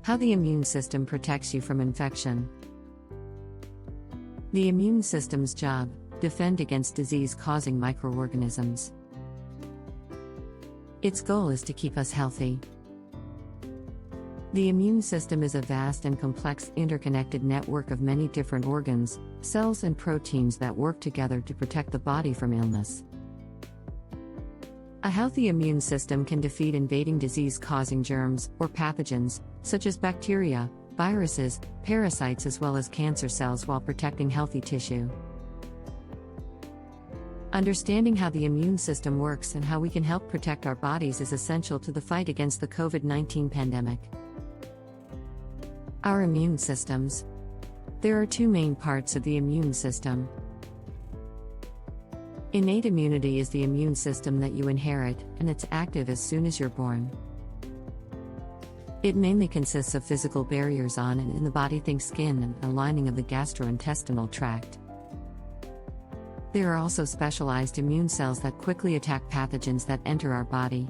How the immune system protects you from infection. The immune system's job: defend against disease-causing microorganisms. Its goal is to keep us healthy. The immune system is a vast and complex interconnected network of many different organs, cells and proteins that work together to protect the body from illness. A healthy immune system can defeat invading disease-causing germs, or pathogens, such as bacteria, viruses, parasites as well as cancer cells while protecting healthy tissue. Understanding how the immune system works and how we can help protect our bodies is essential to the fight against the COVID-19 pandemic. Our immune systems. There are two main parts of the immune system. Innate immunity is the immune system that you inherit, and it's active as soon as you're born. It mainly consists of physical barriers on and in the body, think skin and a lining of the gastrointestinal tract. There are also specialized immune cells that quickly attack pathogens that enter our body.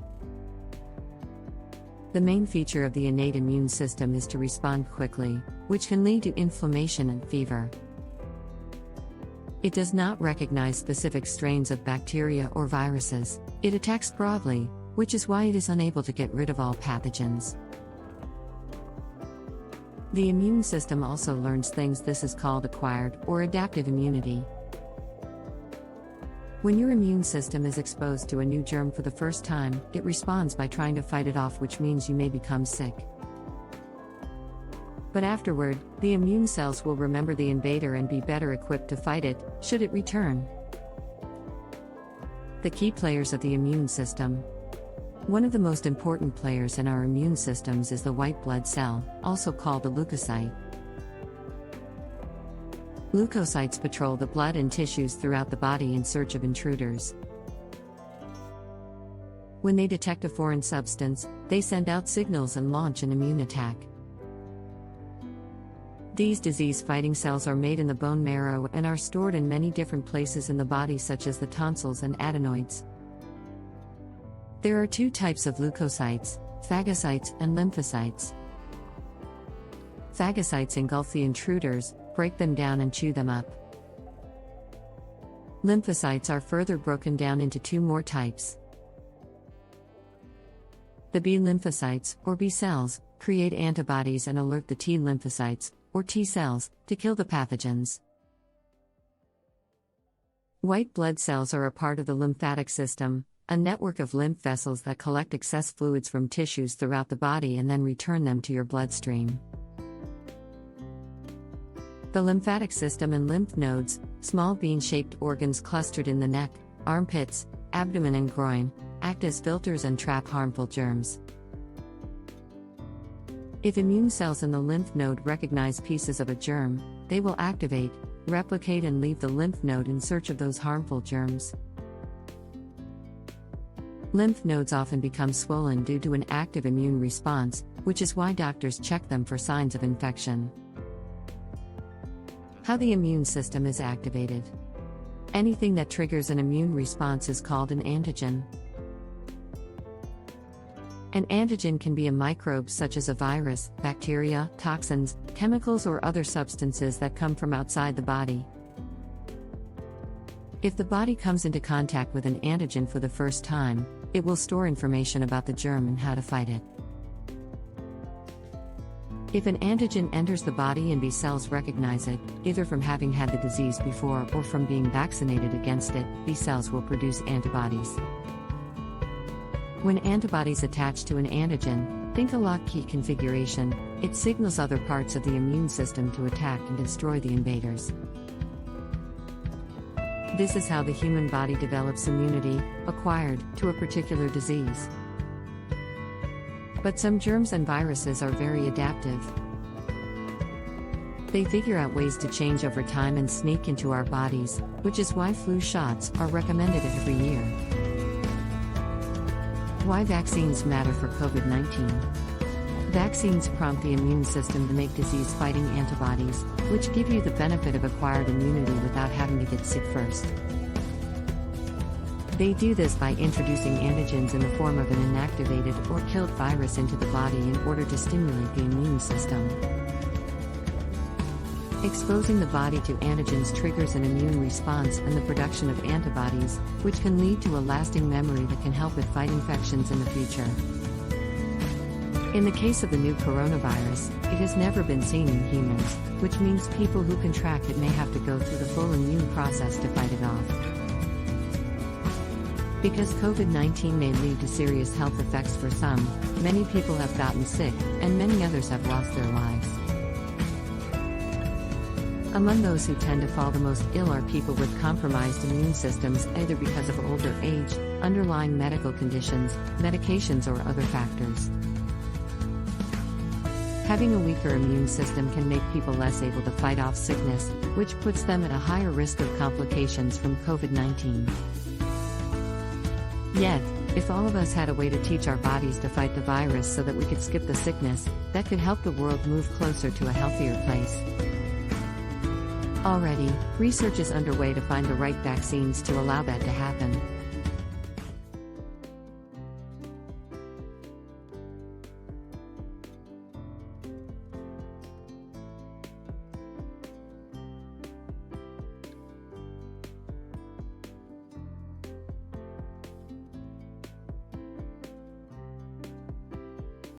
The main feature of the innate immune system is to respond quickly, which can lead to inflammation and fever. It does not recognize specific strains of bacteria or viruses. It attacks broadly, which is why it is unable to get rid of all pathogens. The immune system also learns things. This is called acquired or adaptive immunity. When your immune system is exposed to a new germ for the first time, it responds by trying to fight it off, which means you may become sick. But afterward, the immune cells will remember the invader and be better equipped to fight it, should it return. The key players of the immune system. One of the most important players in our immune systems is the white blood cell, also called a leukocyte. Leukocytes patrol the blood and tissues throughout the body in search of intruders. When they detect a foreign substance, they send out signals and launch an immune attack. These disease-fighting cells are made in the bone marrow and are stored in many different places in the body, such as the tonsils and adenoids. There are two types of leukocytes: phagocytes and lymphocytes. Phagocytes engulf the intruders, break them down and chew them up. Lymphocytes are further broken down into two more types. The B lymphocytes, or B cells, create antibodies and alert the T lymphocytes, or T cells, to kill the pathogens. White blood cells are a part of the lymphatic system, a network of lymph vessels that collect excess fluids from tissues throughout the body and then return them to your bloodstream. The lymphatic system and lymph nodes, small bean-shaped organs clustered in the neck, armpits, abdomen and groin, act as filters and trap harmful germs. If immune cells in the lymph node recognize pieces of a germ, they will activate, replicate and leave the lymph node in search of those harmful germs. Lymph nodes often become swollen due to an active immune response, which is why doctors check them for signs of infection. How the immune system is activated. Anything that triggers an immune response is called an antigen. An antigen can be a microbe such as a virus, bacteria, toxins, chemicals or other substances that come from outside the body. If the body comes into contact with an antigen for the first time, it will store information about the germ and how to fight it. If an antigen enters the body and B cells recognize it, either from having had the disease before or from being vaccinated against it, B cells will produce antibodies. When antibodies attach to an antigen, think a lock key configuration, it signals other parts of the immune system to attack and destroy the invaders. This is how the human body develops immunity, acquired, to a particular disease. But some germs and viruses are very adaptive. They figure out ways to change over time and sneak into our bodies, which is why flu shots are recommended every year. Why vaccines matter for COVID-19. Vaccines prompt the immune system to make disease-fighting antibodies, which give you the benefit of acquired immunity without having to get sick first. They do this by introducing antigens in the form of an inactivated or killed virus into the body in order to stimulate the immune system. Exposing the body to antigens triggers an immune response and the production of antibodies, which can lead to a lasting memory that can help it fight infections in the future. In the case of the new coronavirus, it has never been seen in humans, which means people who contract it may have to go through the full immune process to fight it off. Because COVID-19 may lead to serious health effects for some, many people have gotten sick, and many others have lost their lives. Among those who tend to fall the most ill are people with compromised immune systems, either because of older age, underlying medical conditions, medications, or other factors. Having a weaker immune system can make people less able to fight off sickness, which puts them at a higher risk of complications from COVID-19. Yet, if all of us had a way to teach our bodies to fight the virus so that we could skip the sickness, that could help the world move closer to a healthier place. Already, research is underway to find the right vaccines to allow that to happen.